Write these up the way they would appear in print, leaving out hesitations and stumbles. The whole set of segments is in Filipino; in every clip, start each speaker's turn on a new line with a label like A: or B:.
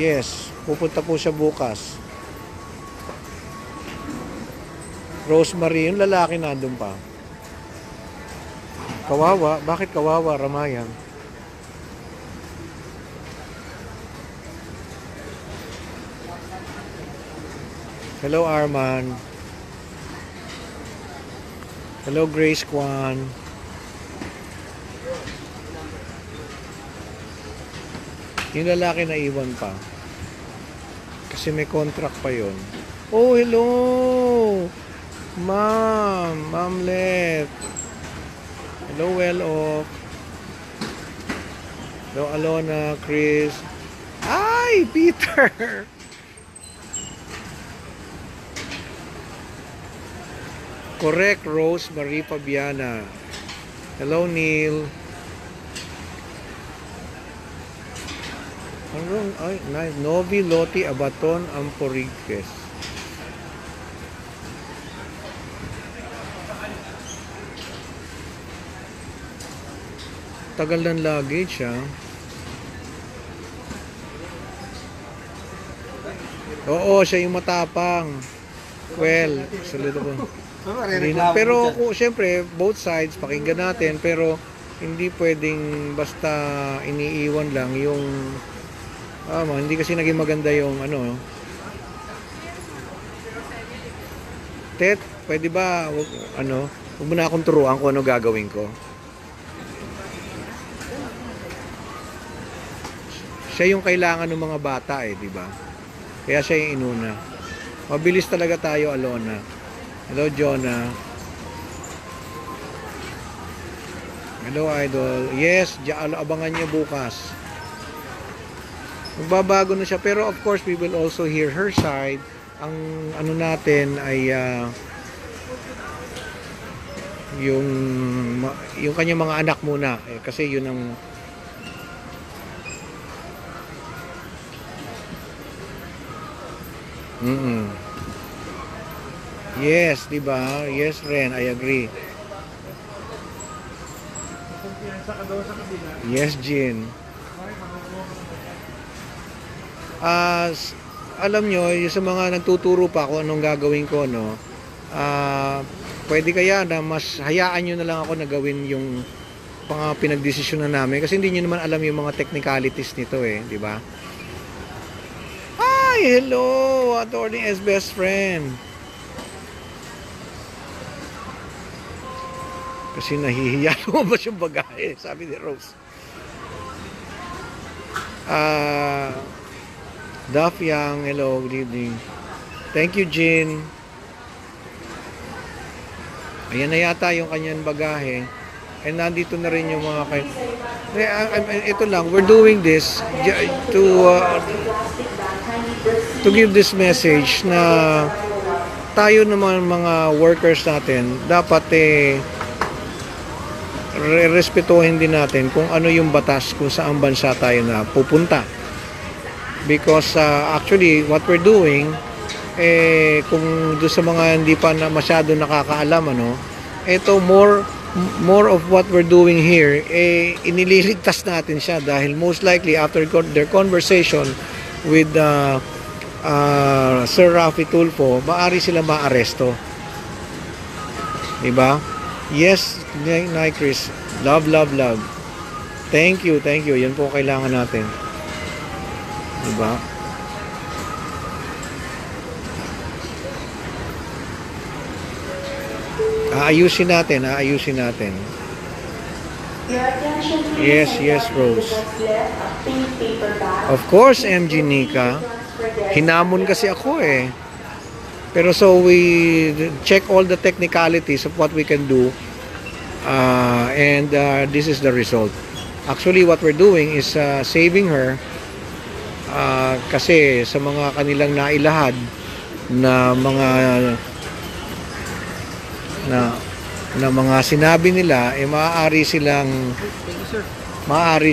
A: Yes, pupunta po siya bukas. Rosemary, yung lalaki nandun pa. Kawawa, bakit kawawa, Ramayan? Hello, Arman. Hello, Grace Kwan. Yung lalaki na iwan pa. Kasi may contract pa yon. Oh, hello! Mamlet. Hello, well off. Hello, Alona, Chris. Ay, Peter! Correct, Rose Marie Fabiana. Hello, Neil. Ano? Ay, nice. Novi Loti Abaton Amporigues. Tagal ng luggage, ha? Oo, siya yung matapang. Well, salito ko. Pero siyempre, both sides, pakinggan natin, pero hindi pwedeng basta iniiwan lang yung hindi kasi naging maganda yung ano. Tet, pwede ba huwag mo na akong turuan kung ano gagawin ko. Siya yung kailangan ng mga bata di ba? Kaya siya yung inuna. Mabilis talaga tayo, Alona. Hello, Jonah. Hello, Idol. Yes, abangan niyo bukas. Magbabago na siya. Pero of course, we will also hear her side. Ang ano natin ay yung kanyang mga anak muna. Kasi yun ang Yes, di ba? Yes, Ren, I agree. Yes, Jin. Alam nyo, yung sa mga nagtuturo pa kung anong gagawin ko, no? Pwede kaya na mas hayaan nyo na lang ako na gawin yung pinagdesisyon na namin kasi hindi nyo naman alam yung mga technicalities nito di ba? Hi, hello, Attorney as best friend. Kasi nahihiya lumabas yung bagahe, sabi ni Rose. Duff Yang, hello, good evening. Thank you, Jin. Ayan na yata yung kanyang bagahe. And nandito na rin yung mga ito lang, we're doing this to give this message na tayo naman mga workers natin dapat respetuhin din natin kung ano yung batas kung saan bansa tayo na pupunta. Because actually what we're doing kung doon sa mga hindi pa na masyado nakakaalam ito more of what we're doing here inililigtas natin siya dahil most likely after their conversation with Sir Rafi Tulfo, maaari sila maaresto. Diba? Yes, Chris. Love. Thank you. Yan po kailangan natin. Diba? Aayusin natin. Yes, Rose. Of course, MG Nika. Hinamon kasi ako Pero so we check all the technicalities of what we can do and this is the result. Actually, what we're doing is saving her kasi sa mga kanilang nailahad na mga sinabi nila maaari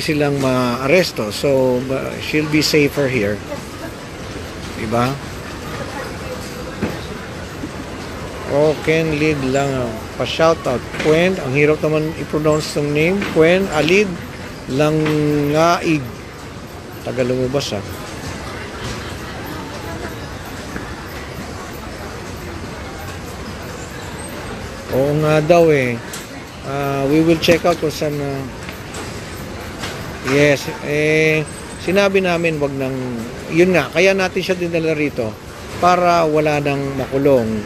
A: silang ma-aresto. So she'll be safer here. Diba? Ken Lid lang pa-shoutout. Quen, ang hirap naman i-pronounce ng name. Quen Alid Langaig. Tagal lumabas Oo nga daw eh. We will check out kung saan yes, sinabi namin wag nang, yun nga, kaya natin siya dinala rito para wala nang makulong.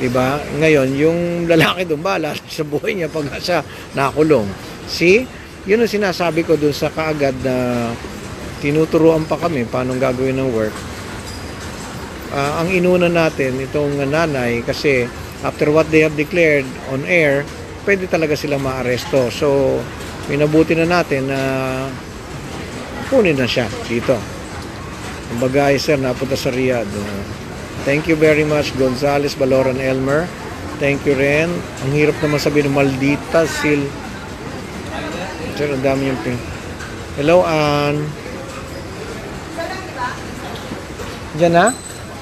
A: Diba? Ngayon, yung lalaki doon, bahala sa buhay niya pag siya nakulong. See? Yun ang sinasabi ko doon sa kaagad na tinuturuan pa kami paano gagawin ng work. Ang inuna natin, itong nanay, kasi after what they have declared on air, pwede talaga silang maaresto. So, minabuti na natin na kunin na siya dito. Kumbaga, sir, napunta sa Riyadh. Thank you very much, Gonzales, Baloran, Elmer. Thank you rin. Ang hirap naman sabihin ng maldita sil. Sir, ang dami yung ping. Hello, Ann. Diyan na?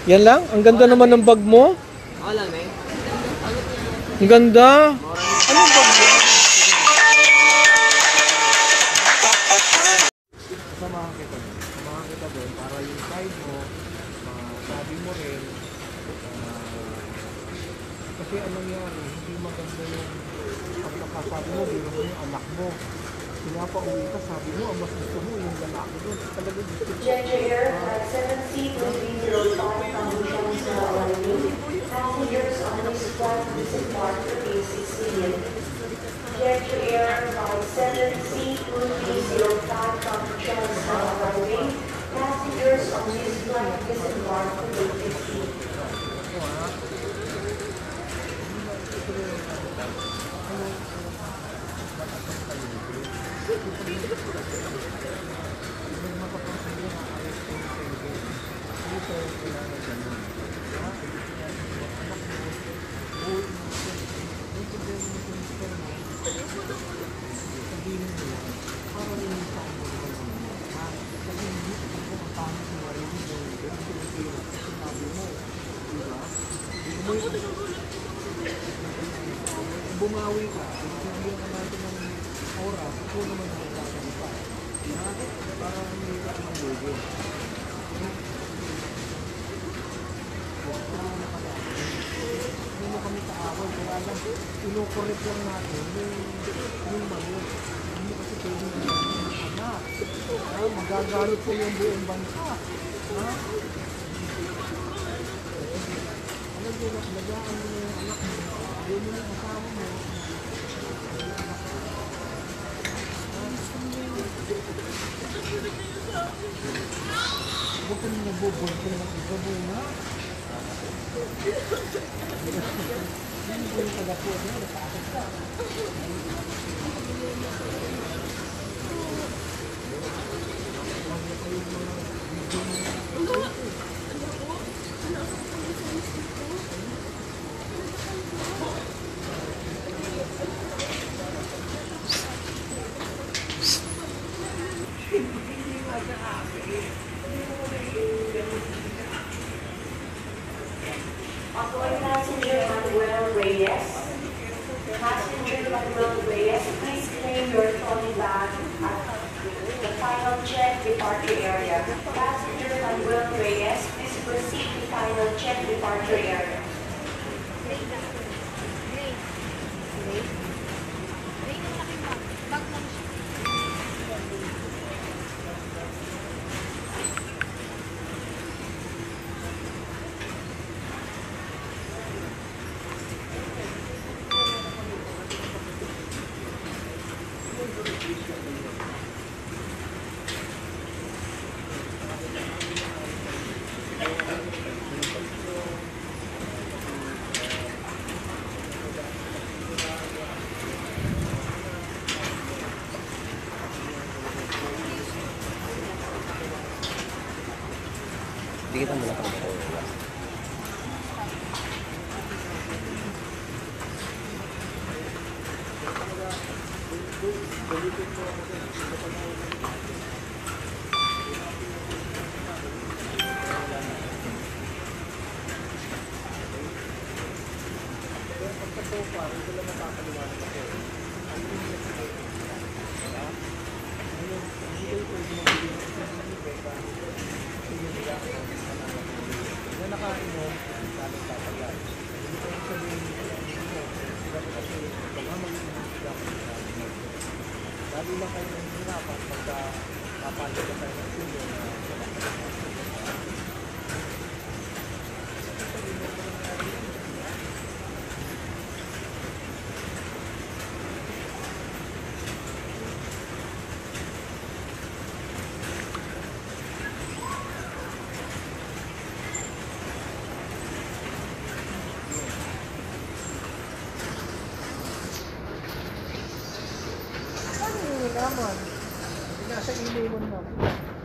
A: Yan lang? Ang ganda naman ng bag mo.
B: Wala, eh.
A: Ang ganda. Anong bag mo? Samahan kita doon para yung side mo, sabi mo rin, kasi anong nangyari, hindi maganda yung pagkakasabi mo, biro mo yung anak mo. Pinapauwi ka, sabi mo, ang mas gusto mo yung lalaki doon. Talaga gusto mo.
C: Air 7C will be notified from Jones Island. Passengers on this flight disembark for basic clean. Jet Air 7C will be notified from Jones Island. Passengers on this flight disembark for basic clean.
A: Bumawi ka, bigyan ka natin ng oras, kung naman ang gagawin pa. Para hindi ka mag-lugi. Hindi mo kami kaawal, kaya lang, inokorek lang natin yung mali. Hindi kasi pwede yung anak. Magagalit po yung buong bansa. Alam mo, nagbagyan mo yung anak mo. Ayaw mo yung asawa mo. Huwag ka nang nabubol ka ng iba mo na. Hindi ko yung taga-po na, natakot ka.
C: Ongoing passenger Manuel Reyes. Passenger Manuel Reyes, please claim your trolley bag at the final check departure area. Passenger Manuel Reyes, please proceed to final check departure area.
B: Hindi kita mula kami.
A: hindi lang kayo nahihirapan pagka kapalo ka tayo ng studio na ano yung naman? Nasa email mo na.